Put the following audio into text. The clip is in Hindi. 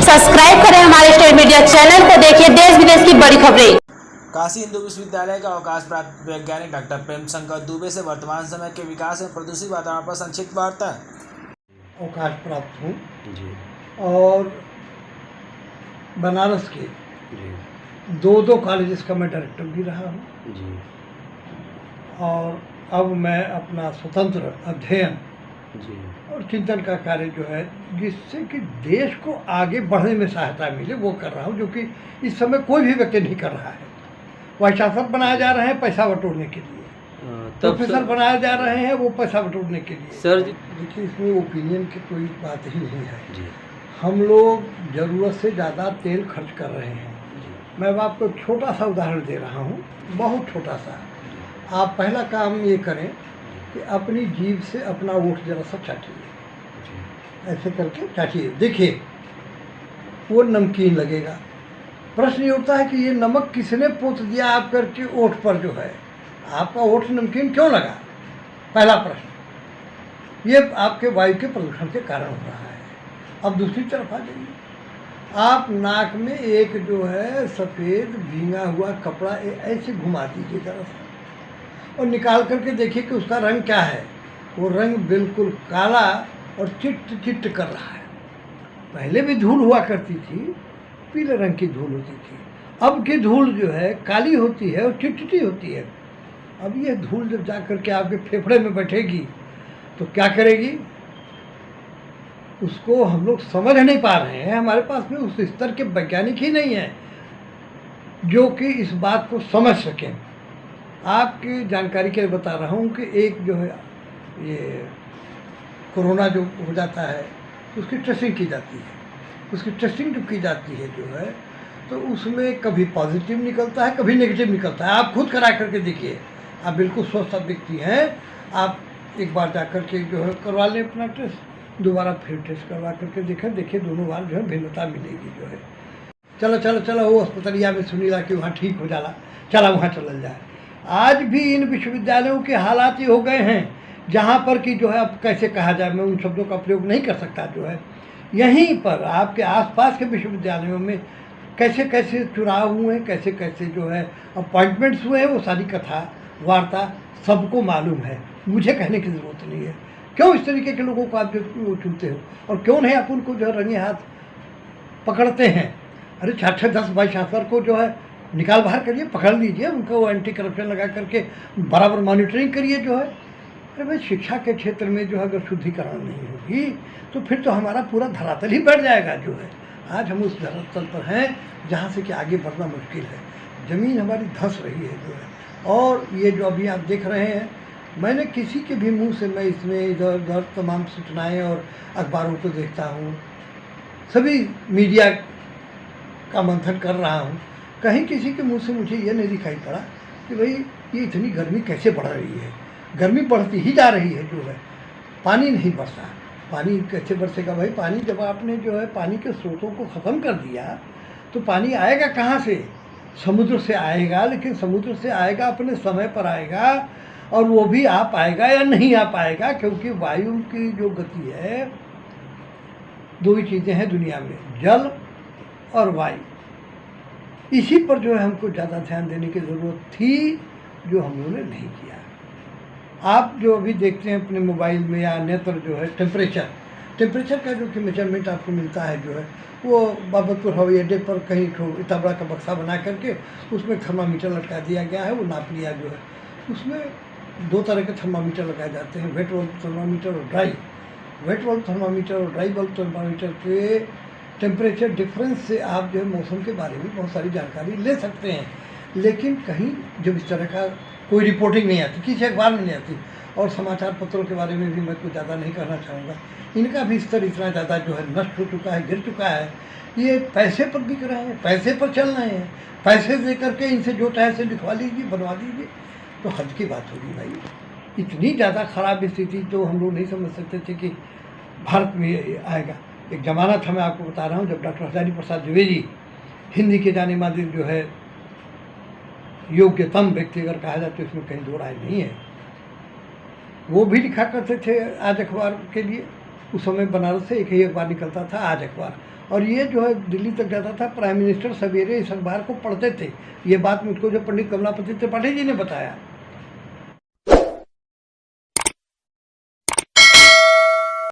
सब्सक्राइब करें हमारे स्टेट मीडिया चैनल को, देखिए देश विदेश की बड़ी खबरें। काशी हिंदू विश्वविद्यालय का अवकाश प्राप्त वैज्ञानिक डॉक्टर प्रेम शंकर दुबे से वर्तमान समय के विकास में प्रदूषित वातावरण पर संक्षिप्त वार्ता। अवकाश प्राप्त हूँ जी और बनारस के जी दो कॉलेजेस का मैं डायरेक्टर भी रहा हूँ जी और अब मैं अपना स्वतंत्र अध्ययन जी और चिंतन का कार्य जो है जिससे कि देश को आगे बढ़ने में सहायता मिले वो कर रहा हूँ, जो कि इस समय कोई भी व्यक्ति नहीं कर रहा है। वाइस चांसलर बनाए जा रहे हैं पैसा बटोरने के लिए, प्रोफेसर बनाए जा रहे हैं वो पैसा बटोरने के लिए। सर देखिए इसमें ओपिनियन की कोई बात ही नहीं है। जी हम लोग ज़रूरत से ज़्यादा तेल खर्च कर रहे हैं। मैं अब आपको छोटा सा उदाहरण दे रहा हूँ, बहुत छोटा सा। आप पहला काम ये करें कि अपनी जीभ से अपना ओठ जरा सा चाटिए, ऐसे करके चाटिए, देखिए वो नमकीन लगेगा। प्रश्न ये उठता है कि ये नमक किसने पोत दिया आप करके ओठ पर, जो है आपका ओठ नमकीन क्यों लगा? पहला प्रश्न ये आपके वायु के प्रदूषण के कारण हो रहा है। अब दूसरी तरफ आ जाइए, आप नाक में एक जो है सफ़ेद भींगा हुआ कपड़ा ऐसे घुमा दीजिए जरा सा और निकाल करके देखिए कि उसका रंग क्या है। वो रंग बिल्कुल काला और चिट्ट चिट्ट कर रहा है। पहले भी धूल हुआ करती थी, पीले रंग की धूल होती थी। अब की धूल जो है काली होती है और चिटचिटी होती है। अब ये धूल जब जा करके आपके फेफड़े में बैठेगी तो क्या करेगी, उसको हम लोग समझ नहीं पा रहे हैं। हमारे पास में उस स्तर के वैज्ञानिक ही नहीं हैं जो कि इस बात को समझ सकें। आपकी जानकारी के लिए बता रहा हूँ कि एक जो है ये कोरोना जो हो जाता है उसकी टेस्टिंग की जाती है। उसकी टेस्टिंग जो की जाती है जो है तो उसमें कभी पॉजिटिव निकलता है, कभी नेगेटिव निकलता है। आप खुद करा करके देखिए, आप बिल्कुल स्वस्थ व्यक्ति हैं, आप एक बार जा कर के जो है करवा लें अपना टेस्ट, दोबारा फिर टेस्ट करवा करके देखिए दोनों बार जो है भिन्नता मिलेगी। जो है चलो वो अस्पतालिया में सुनीला कि वहाँ ठीक हो जाला, चला वहाँ चल जाए। आज भी इन विश्वविद्यालयों के हालात ये हो गए हैं जहाँ पर कि जो है अब कैसे कहा जाए, मैं उन शब्दों का प्रयोग नहीं कर सकता। जो है यहीं पर आपके आसपास के विश्वविद्यालयों में कैसे कैसे चुनाव हुए हैं, कैसे कैसे जो है अपॉइंटमेंट्स हुए हैं, वो सारी कथा वार्ता सबको मालूम है। मुझे कहने की ज़रूरत नहीं है। क्यों इस तरीके के लोगों को आप जो चुनते हो और क्यों नहीं आप उनको जो है रंगे हाथ पकड़ते हैं? अरे 6-10 वाइस चांसलर को जो है निकाल बाहर करिए, पकड़ लीजिए, उनको वो एंटी करप्शन लगा करके बराबर मॉनिटरिंग करिए। जो है अरे भाई शिक्षा के क्षेत्र में जो है अगर शुद्धिकरण नहीं होगी तो फिर तो हमारा पूरा धरातल ही बैठ जाएगा। जो है आज हम उस धरातल पर हैं जहाँ से कि आगे बढ़ना मुश्किल है। ज़मीन हमारी धंस रही है जो है। और ये जो अभी आप देख रहे हैं, मैंने किसी के भी मुंह से मैं इसमें इधर उधर तमाम सूचनाएँ और अखबारों को देखता हूँ, सभी मीडिया का मंथन कर रहा हूँ, कहीं किसी के मुंह से मुझे ये नहीं दिखाई पड़ा कि भाई ये इतनी गर्मी कैसे बढ़ रही है। गर्मी बढ़ती ही जा रही है। जो है पानी नहीं बरसा, पानी कैसे बरसेगा भाई? पानी जब आपने जो है पानी के स्रोतों को ख़त्म कर दिया तो पानी आएगा कहाँ से? समुद्र से आएगा, लेकिन समुद्र से आएगा अपने समय पर आएगा और वो भी आ पाएगा या नहीं आ पाएगा, क्योंकि वायु की जो गति है, दो ही चीज़ें हैं दुनिया में, जल और वायु। इसी पर जो है हमको ज़्यादा ध्यान देने की ज़रूरत थी, जो हम लोगों ने नहीं किया। आप जो अभी देखते हैं अपने मोबाइल में या अन्यत्र जो है टेम्परेचर का जो कि मेजरमेंट आपको मिलता है, जो है वो बाबतपुर हवाई अड्डे पर कहीं इतना बड़ा का बक्सा बना करके उसमें थर्मामीटर लटका दिया गया है, वो नाप लिया। जो है उसमें 2 तरह के थर्मामीटर लगाए जाते हैं, वेट वाल्व थर्मामीटर और ड्राई। वेट वाल्व थर्मामीटर और ड्राई वाल्व थर्मामीटर के टेम्परेचर डिफरेंस से आप जो है मौसम के बारे में बहुत सारी जानकारी ले सकते हैं। लेकिन कहीं जब इस तरह का कोई रिपोर्टिंग नहीं आती, किसी अखबार में नहीं आती, और समाचार पत्रों के बारे में भी मैं कुछ ज़्यादा नहीं कहना चाहूँगा। इनका भी स्तर इतना ज़्यादा जो है नष्ट हो चुका है, गिर चुका है। ये पैसे पर बिक रहे हैं, पैसे पर चल रहे हैं, पैसे दे करके इनसे जो चाहे से लिखवा लीजिए, बनवा लीजिए, तो हद की बात होगी भाई। इतनी ज़्यादा ख़राब स्थिति तो हम लोग नहीं समझ सकते थे कि भारत में आएगा। एक ज़माना था, मैं आपको बता रहा हूँ, जब डॉक्टर हजारी प्रसाद द्विवेदी हिंदी के जाने माने जो है योग्यतम व्यक्ति अगर कहा जाए तो इसमें कहीं दो राय नहीं है। वो भी लिखा करते थे आज अखबार के लिए। उस समय बनारस से एक ही अखबार निकलता था, आज अखबार, और ये जो है दिल्ली तक जाता था। प्राइम मिनिस्टर सवेरे इस अखबार को पढ़ते थे। ये बात मुझको जो पंडित कमलापति त्रिपाठी जी ने बताया।